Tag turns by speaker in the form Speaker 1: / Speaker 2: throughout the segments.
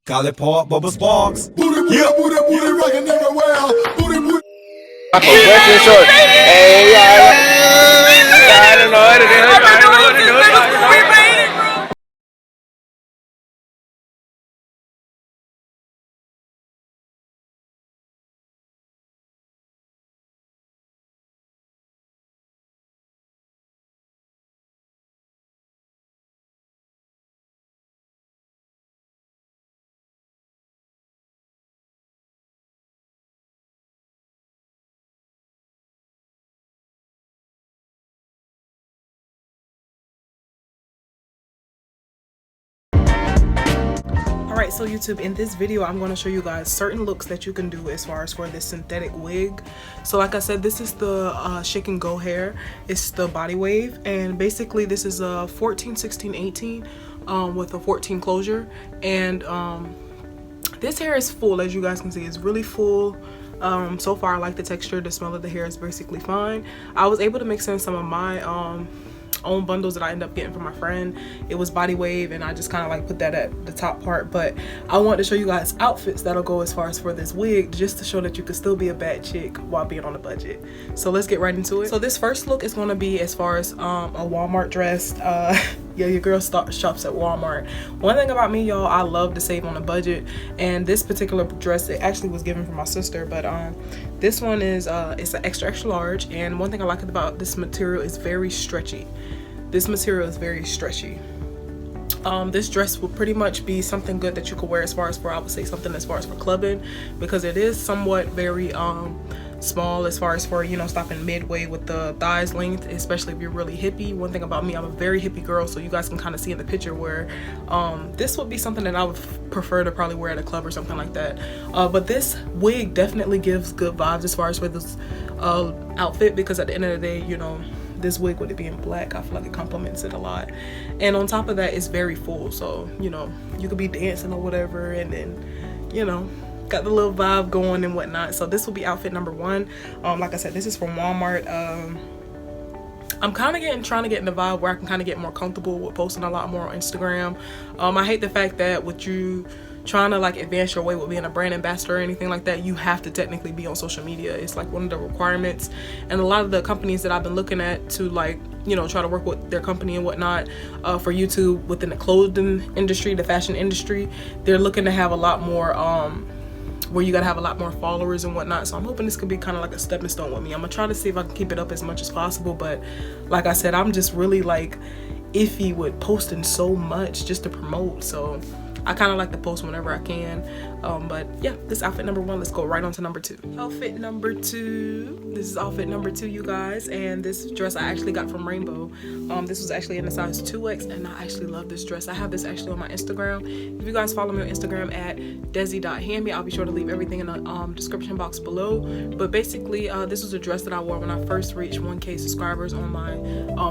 Speaker 1: Call it Park Bubba Sparks.
Speaker 2: Booty, booty, booty, booty, rockin' everywhere. Booty, booty.
Speaker 3: Hey, I don't know what to do. I don't know what to do.
Speaker 4: Alright, so YouTube, in this video I'm going to show you guys certain looks that you can do as far as for this synthetic wig. So like I said, this is the shake and go hair. It's the body wave, and basically this is a 14, 16, 18 with a 14 closure, and this hair is full. As you guys can see, it's really full. So far I like the texture. The smell of the hair is basically fine. I was able to mix in some of my own bundles that I ended up getting from my friend. It was body wave, and I just kind of like put that at the top part, but I want to show you guys outfits that'll go as far as for this wig, just to show that you can still be a bad chick while being on a budget. So let's get right into it. So this first look is going to be as far as a Walmart dress. Yeah, your girl shops at Walmart. One thing about me, y'all, I love to save on a budget, and this particular dress, it actually was given from my sister, but this one is it's an extra large, and one thing I like about this material is very stretchy. This material is very stretchy. This dress will pretty much be something good that you could wear as far as for, I would say, something as far as for clubbing, because it is somewhat very small as far as for, you know, stopping midway with the thighs length, especially if you're really hippie. One thing about me, I'm a very hippie girl, so you guys can kind of see in the picture where this would be something that I would prefer to probably wear at a club or something like that. But this wig definitely gives good vibes as far as for this outfit, because at the end of the day, you know, this wig, with it being black, I feel like it complements it a lot. And on top of that, it's very full, so you know, you could be dancing or whatever, and then, you know, got the little vibe going and whatnot. So this will be outfit number one. Like I said, this is from Walmart. I'm kind of trying to get in the vibe where I can kind of get more comfortable with posting a lot more on Instagram. I hate the fact that with you trying to like advance your way with being a brand ambassador or anything like that, you have to technically be on social media. It's like one of the requirements, and a lot of the companies that I've been looking at to, like, you know, try to work with their company and whatnot for YouTube within the clothing industry, the fashion industry, they're looking to have a lot more where you gotta have a lot more followers and whatnot. So I'm hoping this could be kind of like a stepping stone with me. I'm gonna try to see if I can keep it up as much as possible, but like I said, I'm just really like iffy with posting so much just to promote, so I kind of like to post whenever I can. But yeah, this outfit number one. Let's go right on to number two. Outfit number two. This is outfit number two, you guys, and this dress I actually got from Rainbow. This was actually in the size 2X, and I actually love this dress. I have this actually on my Instagram. If you guys follow me on Instagram at desi.handme, I'll be sure to leave everything in the description box below. But basically, this was a dress that I wore when I first reached 1K subscribers on my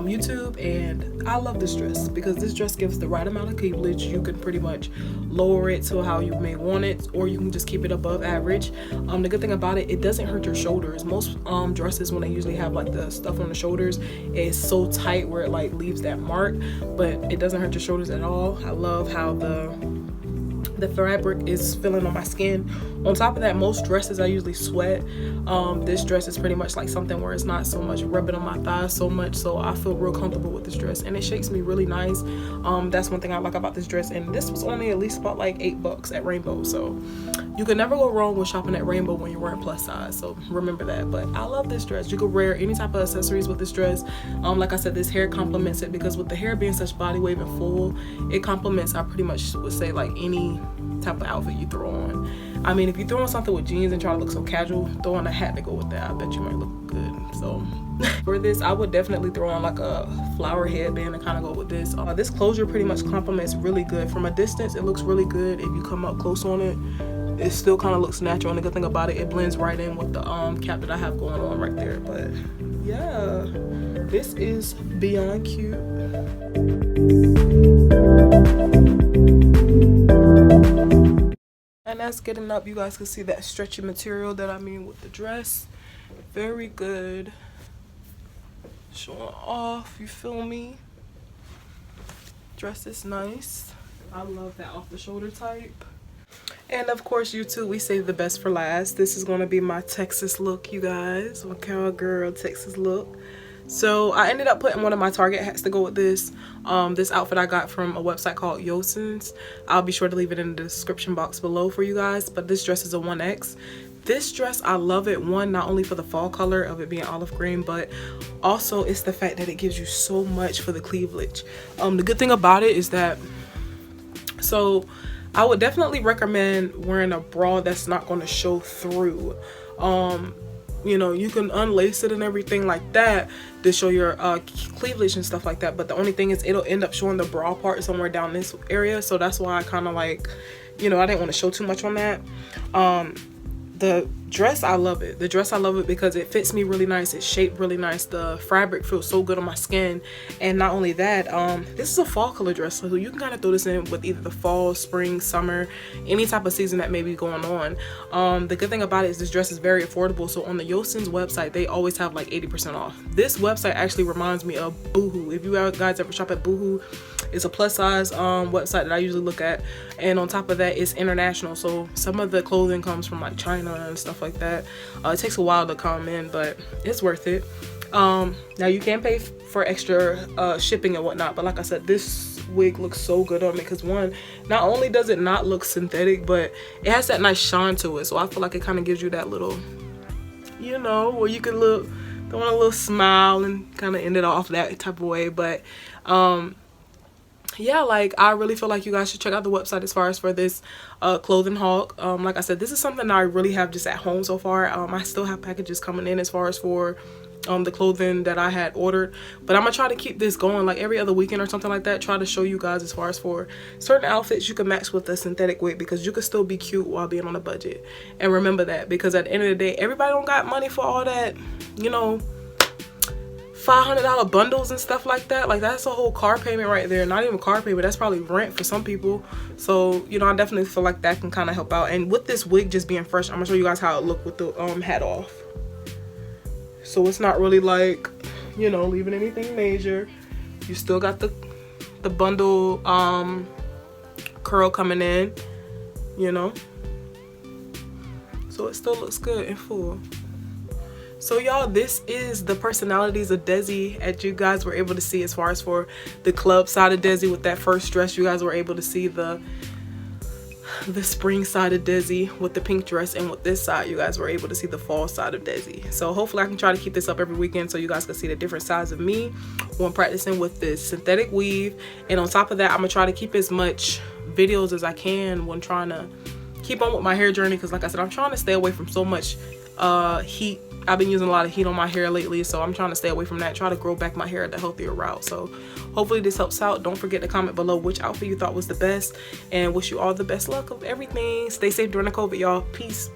Speaker 4: YouTube, and I love this dress because this dress gives the right amount of cleavage. You can pretty much lower it to how you may want it, or you can just keep it above average. The good thing about it, it doesn't hurt your shoulders. Most dresses, when they usually have like the stuff on the shoulders, it's so tight where it like leaves that mark, but it doesn't hurt your shoulders at all. I love how the fabric is feeling on my skin. On top of that, most dresses I usually sweat. This dress is pretty much like something where it's not so much rubbing on my thighs so much, so I feel real comfortable with this dress, and it shakes me really nice. That's one thing I like about this dress, and this was only at least about like $8 at Rainbow, so you can never go wrong with shopping at Rainbow when you're wearing plus size, so remember that. But I love this dress. You could wear any type of accessories with this dress. Like I said, this hair complements it, because with the hair being such body wave and full, it complements, I pretty much would say, like any type of outfit you throw on. I mean, if you throw on something with jeans and try to look so casual, throw on a hat to go with that. I bet you might look good. So for this, I would definitely throw on like a flower headband to kind of go with this. This closure pretty much complements really good. From a distance, it looks really good. If you come up close on it, it still kind of looks natural, and the good thing about it, it blends right in with the cap that I have going on right there. But yeah, this is beyond cute. And that's getting up. You guys can see that stretchy material that I mean with the dress. Very good. Showing off, you feel me? Dress is nice. I love that off the shoulder type. And of course, YouTube, we saved the best for last. This is gonna be my Texas look, you guys. My cowgirl Texas look. So I ended up putting one of my Target hats to go with this. This outfit I got from a website called Yosin's. I'll be sure to leave it in the description box below for you guys. But this dress is a 1X. This dress, I love it. One, not only for the fall color of it being olive green, but also it's the fact that it gives you so much for the cleavage. The good thing about it is that, so I would definitely recommend wearing a bra that's not going to show through. You know, you can unlace it and everything like that to show your cleavage and stuff like that, but the only thing is it'll end up showing the bra part somewhere down this area. So that's why I kind of like, you know, I didn't want to show too much on that. The dress, I love it. The dress, I love it because it fits me really nice. It's shaped really nice. The fabric feels so good on my skin. And not only that, this is a fall color dress, so you can kind of throw this in with either the fall, spring, summer, any type of season that may be going on. The good thing about it is this dress is very affordable. So on the Yosin's website, they always have like 80% off. This website actually reminds me of Boohoo. If you guys ever shop at Boohoo, it's a plus size website that I usually look at. And on top of that, it's international. So some of the clothing comes from like China and stuff like that. It takes a while to come in, but it's worth it. Now you can pay for extra shipping and whatnot, but like I said, this wig looks so good on me because one, not only does it not look synthetic, but it has that nice shine to it. So I feel like it kind of gives you that little, you know, where you can look, throw on a little smile and kind of end it off that type of way. But yeah, like I really feel like you guys should check out the website as far as for this clothing haul. Like I said, this is something that I really have just at home so far. I still have packages coming in as far as for the clothing that I had ordered, but I'm gonna try to keep this going like every other weekend or something like that. Try to show you guys as far as for certain outfits you can match with a synthetic wig, because you can still be cute while being on a budget. And remember that, because at the end of the day, everybody don't got money for all that, you know, $500 bundles and stuff like that. Like that's a whole car payment right there. Not even car payment, that's probably rent for some people. So you know, I definitely feel like that can kind of help out. And with this wig just being fresh, I'm gonna show you guys how it looked with the hat off. So it's not really like, you know, leaving anything major. You still got the bundle curl coming in, you know, so it still looks good and full. So y'all, this is the personalities of Desi that you guys were able to see as far as for the club side of Desi. With that first dress, you guys were able to see the spring side of Desi with the pink dress, and with this side you guys were able to see the fall side of Desi. So hopefully I can try to keep this up every weekend so you guys can see the different sides of me when practicing with this synthetic weave. And on top of that, I'm gonna try to keep as much videos as I can when trying to keep on with my hair journey, because like I said, I'm trying to stay away from so much heat. I've been using a lot of heat on my hair lately, so I'm trying to stay away from that, try to grow back my hair the healthier route. So hopefully this helps out. Don't forget to comment below which outfit you thought was the best, and wish you all the best luck of everything. Stay safe during the COVID, y'all. Peace.